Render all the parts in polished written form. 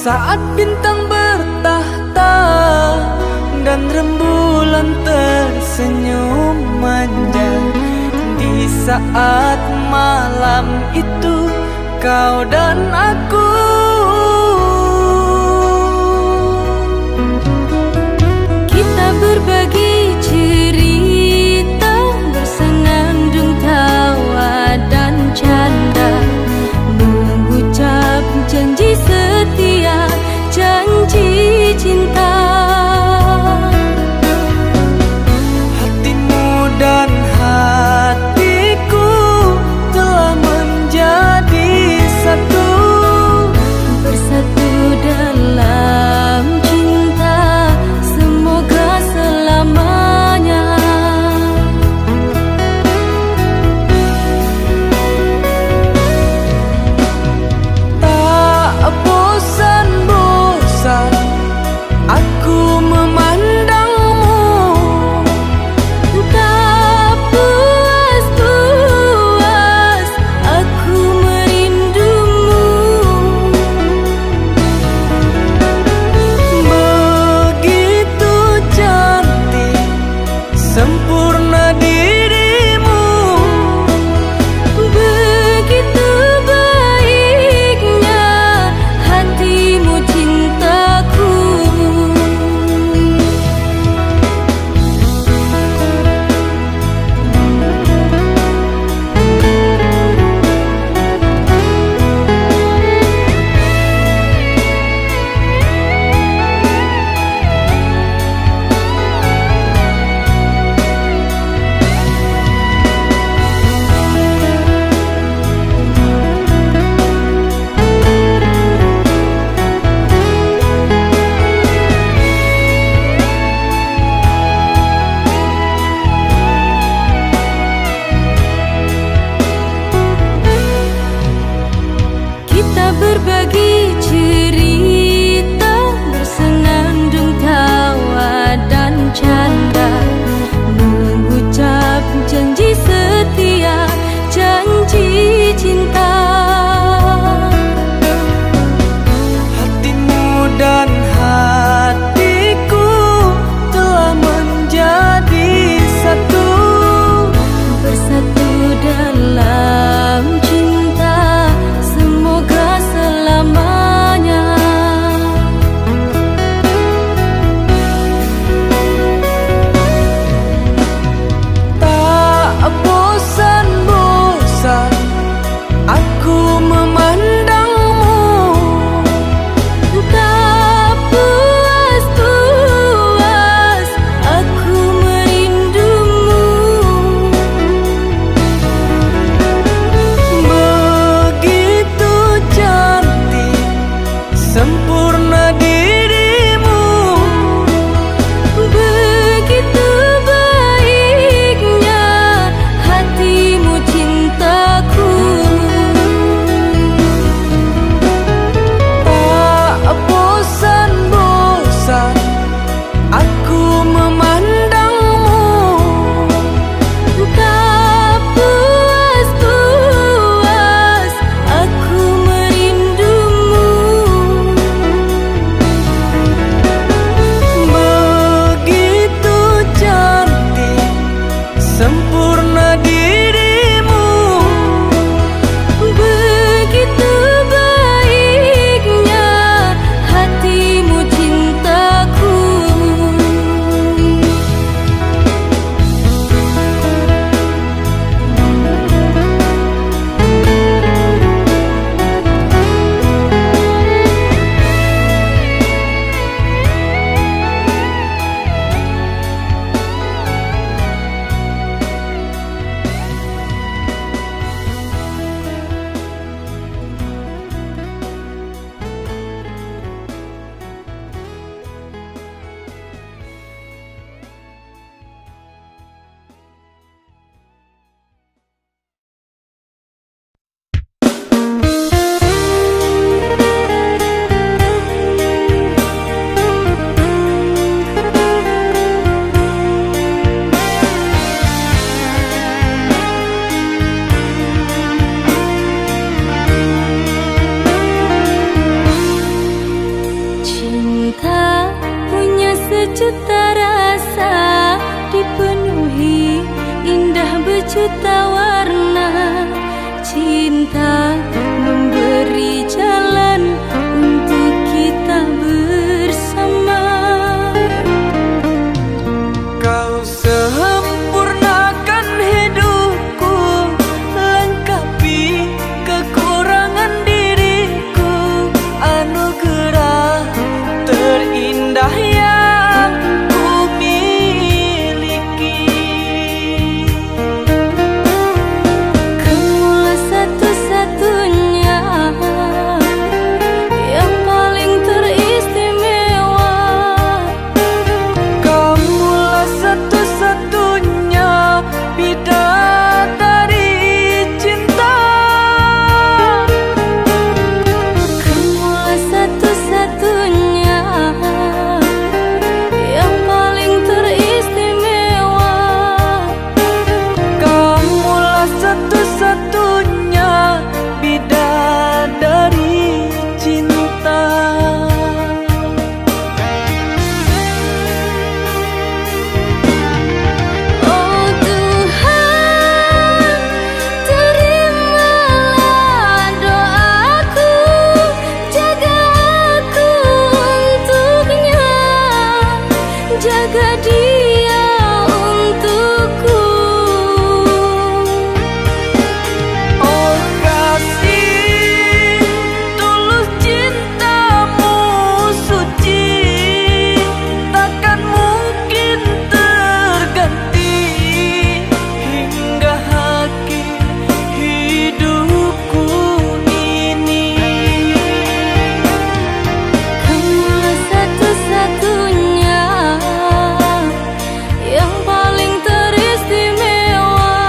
Saat bintang bertahta dan rembulan tersenyum manja, di saat malam itu kau dan aku kita berbagi cerita, bersenandung tawa dan canda, mengucap janji setia, janji cinta. Hatimu dan hatiku telah menjadi satu, bersatu dalam cinta, semoga selamanya. Tak bosan-bosan aku memandangmu, Tak puas-puas aku merindumu. begitu cantik sempurna dirimu, Begitu baiknya hatimu cintaku. Kita berbagi cerita, bersenandung tawa dan canda, mengucap janji setia, janji cinta. hatimu dan hatiku telah menjadi satu, Bersatu dalam cinta, semoga selamanya. tak bosan-bosan aku memandangmu, Tak puas-puas aku merindumu. begitu cantik sempurna dirimu, Begitu baiknya hatimu cintaku. cinta memberi jalan untuk kita bersama. Kau sempurnakan hidupku, lengkapi kekurangan diriku, anugerah terindah yang ku miliki. Kamulah satu-satunya yang paling teristimewa. Kamulah satu-satunya bidadari cinta. Kamulah satu-satunya yang paling teristimewa. Kamulah satu-satunya bidadari cinta. Oh Tuhan, terimalah doaku, jaga aku untuknya, jaga dia untukku. Oh kasih, tulus cintamu suci, takkan mungkin terganti hingga akhir hidupku ini. Kamulah satu-satunya yang paling teristimewa.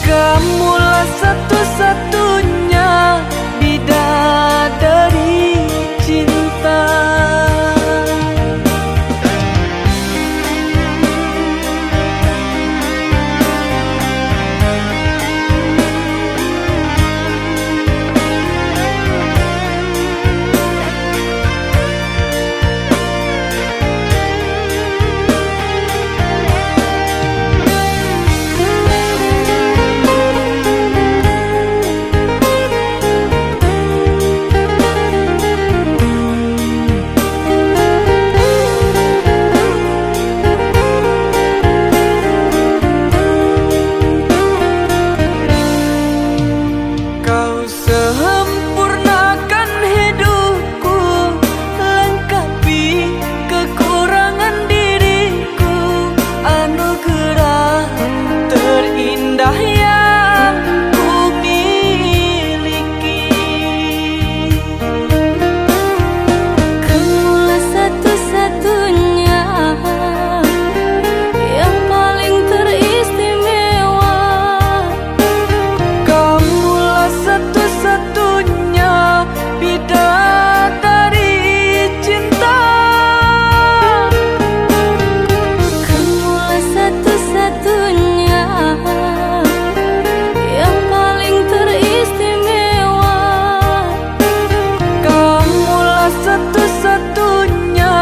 Kamulah satu-satunya bidadari cinta. Kau sempurnakan hidupku, lengkapi kekurangan diriku, anugerah terindah yang ku miliki. Kamulah satu-satunya yang paling teristimewa. Kamulah satu-satunya bidadari cinta. Kamulah satu-satunya yang paling teristimewa. Kamulah satu-satunya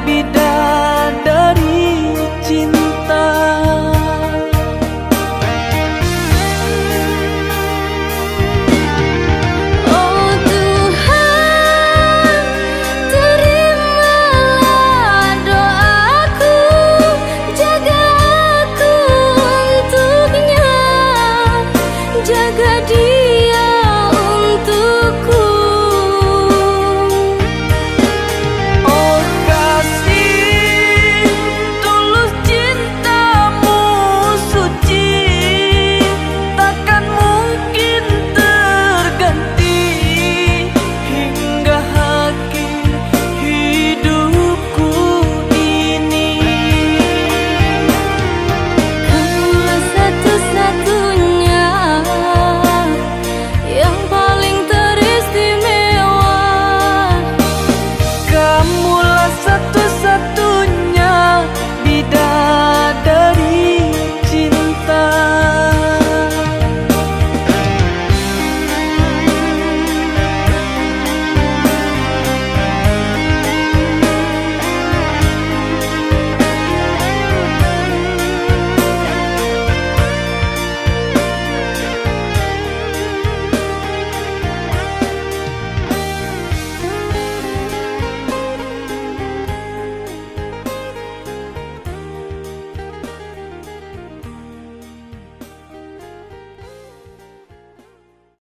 bidadari cinta. Oh Tuhan, terimalah doaku, jaga aku untuknya, jaga dia